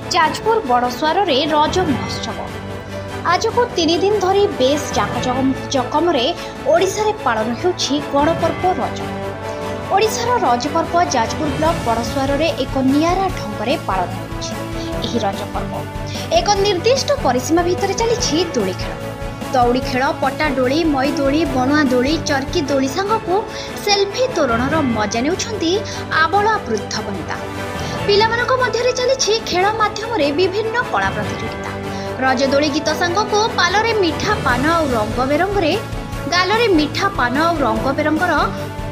जाजपुर बड़सुआर रज महोत्सव आज को 3 दिन धरी बेस जाकजकम ओडिशा रे पालन होछि गणपर्व रज। ओडिशार रज पर्व जाजपुर ब्लॉक बड़सुआर एक नियारा ढंग पालन होछि। रज पर्व एक निर्दिष्ट परिसीमा भितर चली दोली खेल, दौड़ी खेल, पट्टा डोली, मई दोली, बणुआ दोली, चरकी दोली सांगकू सेल्फी तोरणर मजा नेउछंती आबला वृद्ध वनिता। पिलामानक मध्यरे चली खेल माध्यम विभिन्न कला प्रतियोगिता। रजदोली गीत सांगकू पालरे मिठा पान और रंग बेरंगरे गालरे मिठा पान और रंग बेरंगर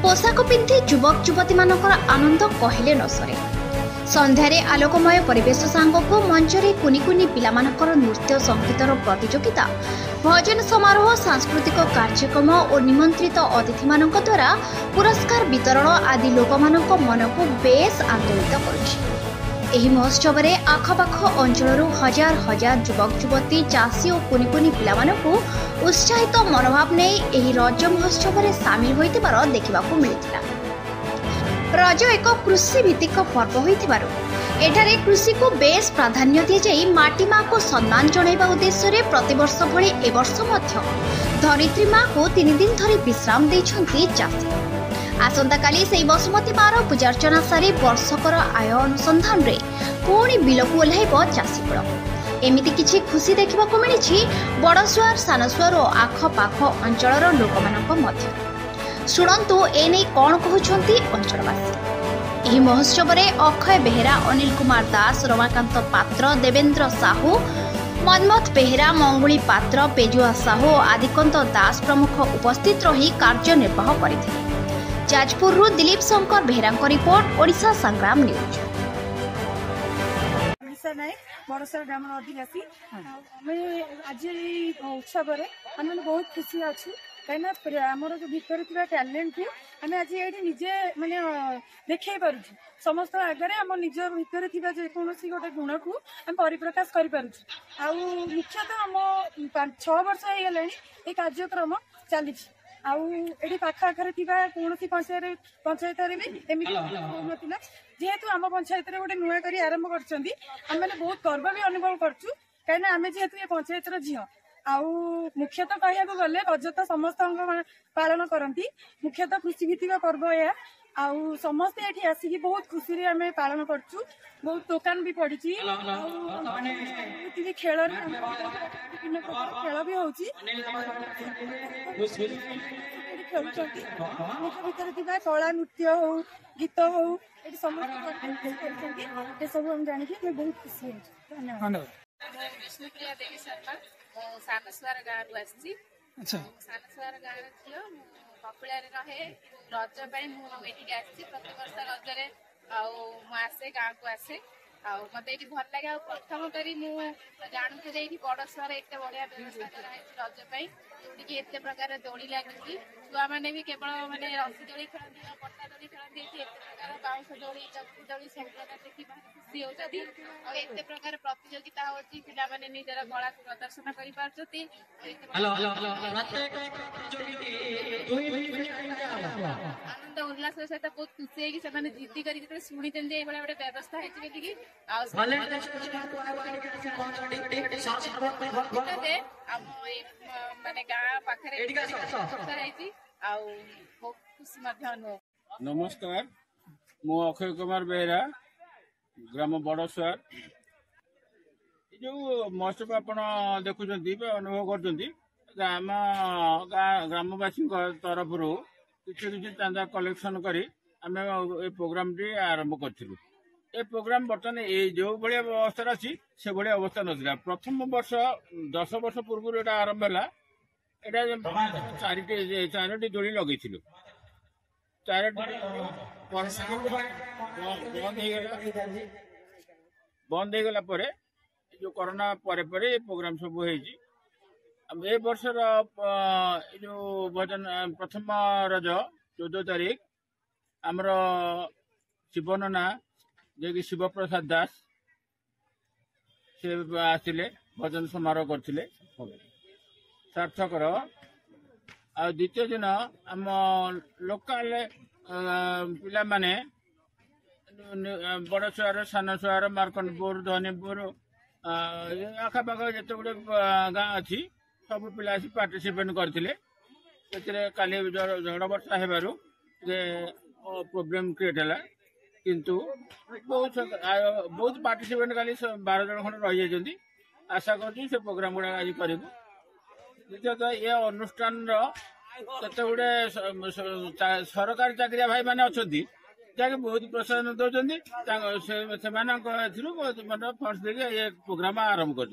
पोशाक पिंधि युवक युवती मानकर आनंद कहले न सरे। संध्यारे आलोकमय परिवेश सांगकू मंचरे कुनी कुनी पिलामानकर नृत्य संगीतर प्रतियोगिता, भजन समारोह, सांस्कृतिक कार्यक्रम और निमंत्रित अतिथि मानक द्वारा पुरस्कार वितरण आदि लोकमानक मन को बेस आंदोलित करुछि। एही महोत्सव रे आखपाख अंचल हजार हजार युवक युवती, चाषी और कुनी कुनी पिलामानकू उत्साहित मनोभाव नहीं एही रज महोत्सव रे सामिल होइतिबार देखिबाकू मिलिथिला। रज एक कृषि भित्तिक पर्व होइतिबारु एठारे कृषि को बेस प्राधान्य दिए जाई माटी माँ को सम्मान जणाइबा उद्देश्य रे प्रतिवर्ष भली ए वर्ष मध्य धरित्री माँ को 3 दिन धरी विश्राम दैछंती चाषी। आसंता काली सेई बसुमती मार पूजार्चना सारी वर्षकर आय अनुसंधान रे पुणी बिलकू ओह्लाइब चाषी कुल। एमिति किछि खुशी देखिबाकू मिलिछि बड़सुआर, सानसुआर और आखपाख अंचलर लोकमानक मध्य। शुणन्तु एने कौन कहउछंती अंचलवासी। एही महोत्सव रे अक्षय बेहेरा, अनिल कुमार दास, रमाकांत पात्र, देवेंद्र साहू, मन्मथ बेहेरा, मंगुली पात्र, पेजुआ साहू, आदिकंत दास प्रमुख उपस्थित रही कार्यनिर्वाह करथिले। जाजपुर दिलीप शंकर बेहेरा रिपोर्ट, ओडिशा संग्राम न्यूज। बड़सर ग्राम अधिवासी आज उत्सव आम बहुत खुशी अच्छे कहीं आमर जो भितर टैलेंट को आम आज ये निजे माने देखे पार्छ समस्त आगे आम निज भितर जेकोसी गोटे गुण को आम परिप्रकाश कर मुख्यतः आम 6 वर्ष हो गला ये कार्यक्रम चली पाखापाखि कौन पंचायत भी एमती ना जेहेतु आम पंचायत गोटे नुआ कर आरंभ कर बहुत गर्व भी अनुभव करूँ कहीं आम जेहेतु ये पंचायत झी मुख्यतः कहया गले रज तो समस्त पालन करती मुख्यतः कृषि भित्तिक पर्व यह समस्ते ये आसिक बहुत खुशी आम पालन करूँ। बहुत दुकान भी पड़ी खेल विभिन्न प्रकार खेल भी हो भितर कला नृत्य हो गीत हो समस्त सब हम जानिक बहुत खुशी हो। धन्यवाद। विष्णुप्रिया देवी शर्मा सानसुआर गाँव सानसुआर गाँव झील कपिला रहे रज मुझे प्रतिवर्ष रजरे आसे गाँव को आसे मत ये भल लगे प्रथम करी जानूँ बड़सुआर एत बढ़िया व्यवस्था रज जोड़िकी एत प्रकार दोली लगी छुआ मैंने भी केवल मानने रसी दोली खेलती पट्टा दोली खेलती एत प्रकार बाउंश दोली चक्की दोली सब प्रकार देखी खुशी होती एत प्रकार प्रतियोगिता होती पे निजर कला प्रदर्शन कर आनंद उल्लास सहित बहुत खुशी है जिद्दी कर शुणी ये गोटे व्यवस्था माने गाँ पाखे नमस्कार मु अक्षय कुमार बेहेरा ग्राम बड़सुआर जो महोत्सव आप देखुं अनुभव कर ग्रामवासी तरफ किसी चांदा कलेक्शन कर प्रोग्राम टी आरंभ करूँ। ये प्रोग्राम बर्तमान ये जो भाई अवस्था अच्छी से भाई अवस्था ना प्रथम वर्ष 10 वर्ष पूर्व ये आरंभ है चारोटी दोली लगे बंद हो गला जो कोरोना पर प्रोग्राम सब ए वर्षर जो भजन प्रथम रज 14 तारीख आमर शिवनना जे शिव प्रसाद दास से आसिले भजन समारोह करथिले सार्थकर आ द्वितीय दिन आम लोकाल पिला माने बड़सुआर सानसुआर मार्कंडपुर धनीपुर आखापाख जिते गुड़े गाँ अच्छी सब पिला पार्टिसिपेट करते काली झड़ वर्षा हेबारू प्रोब्लेम क्रिएट है किंतु बहुत पार्टिसिपेट काली 12 जन खंड रही जाती आशा कर प्रोग्राम गुड़ा आज करूँ द्वितीयतः ये अनुष्ठान केते गुड़े सरकारी चाकरिया भाई मैंने अच्छा जहाँकि बहुत प्रोत्साहन दौरान फंड्स देखिए ये प्रोग्राम आरंभ कर।